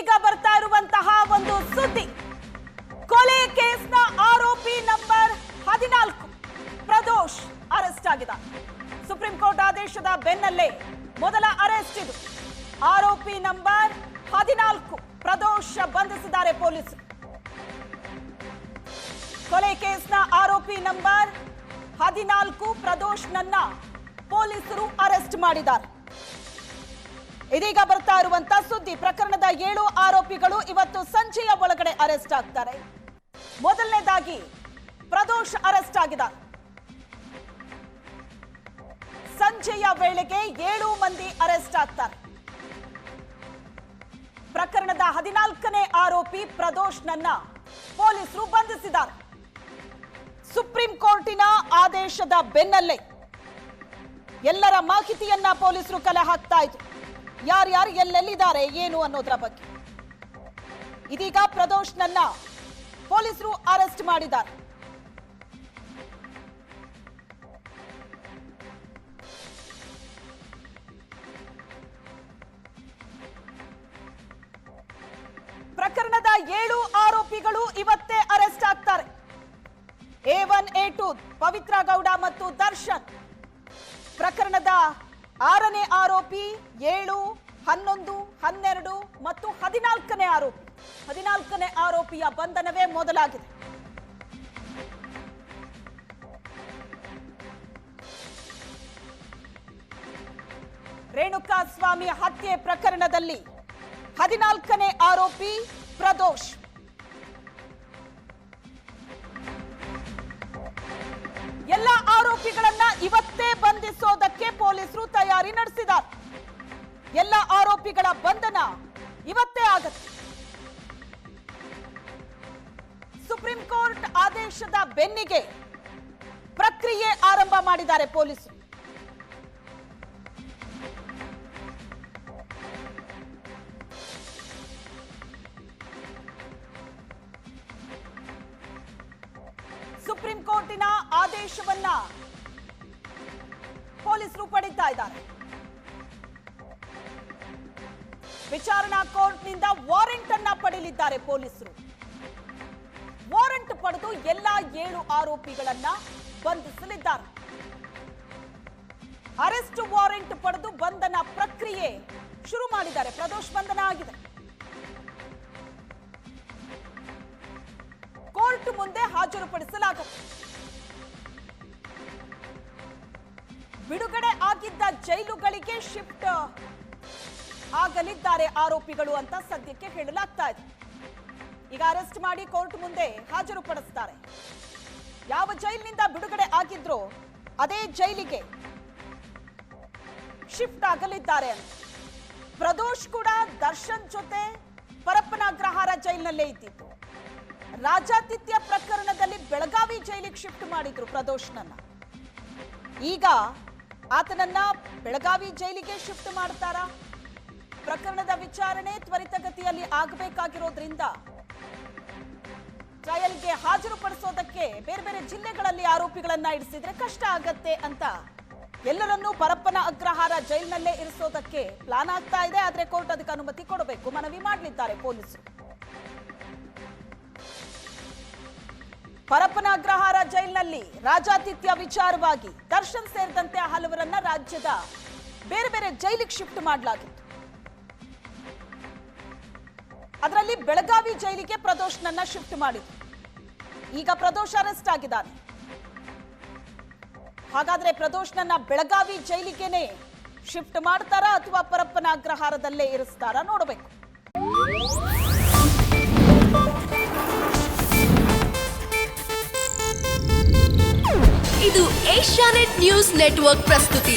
ಇದೀಗ ಬರ್ತಾ ಇರುವಂತಹ ಒಂದು ಸುದ್ದಿ. ಕೊಲೆ ಕೇಸ್ನ ಆರೋಪಿ ನಂಬರ್ 14 ಪ್ರದೋಷ್ ಅರೆಸ್ಟ್ ಆಗಿದ್ದಾರೆ. ಸುಪ್ರೀಂ ಕೋರ್ಟ್ ಆದೇಶದ ಬೆನ್ನಲ್ಲೇ ಮೊದಲ ಅರೆಸ್ಟ್ ಇದು. ಆರೋಪಿ ನಂಬರ್ 14 ಪ್ರದೋಷ್ ಬಂಧಿಸಿದ್ದಾರೆ ಪೊಲೀಸರು. ಕೊಲೆ ಕೇಸ್ನ ಆರೋಪಿ ನಂಬರ್ 14 ಪ್ರದೋಷ್ನನ್ನ ಪೊಲೀಸರು ಅರೆಸ್ಟ್ ಮಾಡಿದ್ದಾರೆ. ಇದೀಗ ಬರ್ತಾ ಇರುವಂತ ಸುದ್ದಿ. ಪ್ರಕರಣದ 7 ಆರೋಪಿಗಳು ಇವತ್ತು ಸಂಜೆಯ ಒಳಗಡೆ ಅರೆಸ್ಟ್ ಆಗ್ತಾರೆ. ಮೊದಲನೇದಾಗಿ ಪ್ರದೋಷ್ ಅರೆಸ್ಟ್ ಆಗಿದ್ದಾರೆ. ಸಂಜೆಯ ವೇಳೆಗೆ 7 ಮಂದಿ ಅರೆಸ್ಟ್ ಆಗ್ತಾರೆ. ಪ್ರಕರಣದ 14ನೇ ಆರೋಪಿ ಪ್ರದೋಷ್ನನ್ನ ಪೊಲೀಸರು ಬಂಧಿಸಿದ್ದಾರೆ. ಸುಪ್ರೀಂ ಕೋರ್ಟಿನ ಆದೇಶದ ಬೆನ್ನಲ್ಲೇ ಎಲ್ಲರ ಮಾಹಿತಿಯನ್ನ ಪೊಲೀಸರು ಕಲೆ ಹಾಕ್ತಾ ಇದ್ರು. ಯಾರ್ಯಾರು ಎಲ್ಲೆಲ್ಲಿದ್ದಾರೆ ಏನು ಅನ್ನೋದ್ರ ಬಗ್ಗೆ. ಇದೀಗ ಪ್ರದೋಷ್ನನ್ನ ಪೊಲೀಸರು ಅರೆಸ್ಟ್ ಮಾಡಿದ್ದಾರೆ. ಪ್ರಕರಣದ 7 ಆರೋಪಿಗಳು ಇವತ್ತೇ ಅರೆಸ್ಟ್ ಆಗ್ತಾರೆ. A1 A2 ಪವಿತ್ರ ಗೌಡ ಮತ್ತು ದರ್ಶನ್. ಪ್ರಕರಣದ 6ನೇ ಆರೋಪಿ 7, 11, 12 ಮತ್ತು 14ನೇ ಆರೋಪಿ. 14ನೇ ಆರೋಪಿಯ ಬಂಧನವೇ ಮೊದಲಾಗಿದೆ. ರೇಣುಕಾ ಸ್ವಾಮಿ ಹತ್ಯೆ ಪ್ರಕರಣದಲ್ಲಿ 14ನೇ ಆರೋಪಿ ಪ್ರದೋಷ್. ಎಲ್ಲ ಆರೋಪಿಗಳನ್ನ ಇವತ್ತೇ ಬಂಧಿಸೋದಕ್ಕೆ ಪೊಲೀಸರು ತಯಾರಿ ನಡೆಸಿದ್ದಾರೆ. ಎಲ್ಲ ಆರೋಪಿಗಳ ಬಂಧನ ಇವತ್ತೇ ಆಗುತ್ತೆ. ಸುಪ್ರೀಂ ಕೋರ್ಟ್ ಆದೇಶದ ಬೆನ್ನಿಗೆ ಪ್ರಕ್ರಿಯೆ ಆರಂಭ ಮಾಡಿದ್ದಾರೆ ಪೊಲೀಸರು. ಸುಪ್ರೀಂ ಕೋರ್ಟಿನ ಆದೇಶವನ್ನ ಪೊಲೀಸರು ಪಡಿತಾ ಇದ್ದಾರೆ. ವಿಚಾರಣಾ ಕೋರ್ಟ್ನಿಂದ ವಾರೆಂಟ್ ಅನ್ನ ಪಡೆಯಲಿದ್ದಾರೆ ಪೊಲೀಸರು. ವಾರೆಂಟ್ ಪಡೆದು ಎಲ್ಲಾ 7 ಆರೋಪಿಗಳನ್ನ ಬಂಧಿಸಲಿದ್ದಾರೆ. ಅರೆಸ್ಟ್ ವಾರೆಂಟ್ ಪಡೆದು ಬಂಧನ ಪ್ರಕ್ರಿಯೆ ಶುರು ಮಾಡಿದ್ದಾರೆ. ಪ್ರದೋಷ್ ಬಂಧನ ಆಗಿದೆ. ಕೋರ್ಟ್ ಮುಂದೆ ಹಾಜರುಪಡಿಸಲಾಗುತ್ತೆ. ಬಿಡುಗಡೆ ಆಗಿದ್ದ ಜೈಲುಗಳಿಗೆ ಶಿಫ್ಟ್ ಆಗಲಿದ್ದಾರೆ ಆರೋಪಿಗಳು ಅಂತ ಸದ್ಯಕ್ಕೆ ಹೇಳಲಾಗ್ತಾ ಇದೆ. ಈಗ ಅರೆಸ್ಟ್ ಮಾಡಿ ಕೋರ್ಟ್ ಮುಂದೆ ಹಾಜರುಪಡಿಸ್ತಾರೆ. ಯಾವ ಜೈಲಿನಿಂದ ಬಿಡುಗಡೆ ಆಗಿದ್ರೋ ಅದೇ ಜೈಲಿಗೆ ಶಿಫ್ಟ್ ಆಗಲಿದ್ದಾರೆ ಅಂತ. ಪ್ರದೋಷ್ ಕೂಡ ದರ್ಶನ್ ಜೊತೆ ಪರಪ್ಪನ ಅಗ್ರಹಾರ ಜೈಲಿನಲ್ಲೇ ಇದ್ದಿತ್ತು. ರಾಜಾತಿಥ್ಯ ಪ್ರಕರಣದಲ್ಲಿ ಬೆಳಗಾವಿ ಜೈಲಿಗೆ ಶಿಫ್ಟ್ ಮಾಡಿದ್ರು ಪ್ರದೋಷ್ನನ್ನ. ಈಗ ಆತನನ್ನ ಬೆಳಗಾವಿ ಜೈಲಿಗೆ ಶಿಫ್ಟ್ ಮಾಡ್ತಾರಾ? ಪ್ರಕರಣದ ವಿಚಾರಣೆ ತ್ವರಿತಗತಿಯಲ್ಲಿ ಆಗಬೇಕಾಗಿರೋದ್ರಿಂದ ಟ್ರಯಲ್ಗೆ ಹಾಜರುಪಡಿಸೋದಕ್ಕೆ ಬೇರೆ ಬೇರೆ ಜಿಲ್ಲೆಗಳಲ್ಲಿ ಆರೋಪಿಗಳನ್ನ ಇರಿಸಿದ್ರೆ ಕಷ್ಟ ಆಗತ್ತೆ ಅಂತ ಎಲ್ಲರನ್ನೂ ಪರಪ್ಪನ ಅಗ್ರಹಾರ ಜೈಲಿನಲ್ಲೇ ಇರಿಸೋದಕ್ಕೆ ಪ್ಲಾನ್ ಆಗ್ತಾ ಇದೆ. ಆದ್ರೆ ಕೋರ್ಟ್ ಅದಕ್ಕೆ ಅನುಮತಿ ಕೊಡಬೇಕು, ಮನವಿ ಮಾಡಲಿದ್ದಾರೆ ಪೊಲೀಸರು. ಪರಪ್ಪನ ಅಗ್ರಹಾರ ಜೈಲಿನಲ್ಲಿ ರಾಜಾತಿಥ್ಯ ವಿಚಾರವಾಗಿ ದರ್ಶನ್ ಸೇರಿದಂತೆ ಹಲವರನ್ನ ರಾಜ್ಯದ ಬೇರೆ ಬೇರೆ ಜೈಲಿಗೆ ಶಿಫ್ಟ್ ಮಾಡಲಾಗಿತ್ತು. ಅದರಲ್ಲಿ ಬೆಳಗಾವಿ ಜೈಲಿಗೆ ಪ್ರದೋಷ್ನನ್ನ ಶಿಫ್ಟ್ ಮಾಡಿದ್ರು. ಈಗ ಪ್ರದೋಷ್ ಅರೆಸ್ಟ್ ಆಗಿದ್ದಾನೆ. ಹಾಗಾದ್ರೆ ಪ್ರದೋಷ್ನನ್ನ ಬೆಳಗಾವಿ ಜೈಲಿಗೆನೆ ಶಿಫ್ಟ್ ಮಾಡ್ತಾರಾ ಅಥವಾ ಪರಪ್ಪನ ಅಗ್ರಹಾರದಲ್ಲೇ ಇರಿಸ್ತಾರಾ ನೋಡಬೇಕು. ಇದು ಏಷ್ಯಾನೆಟ್ ನ್ಯೂಸ್ ನೆಟ್ವರ್ಕ್ ಪ್ರಸ್ತುತಿ.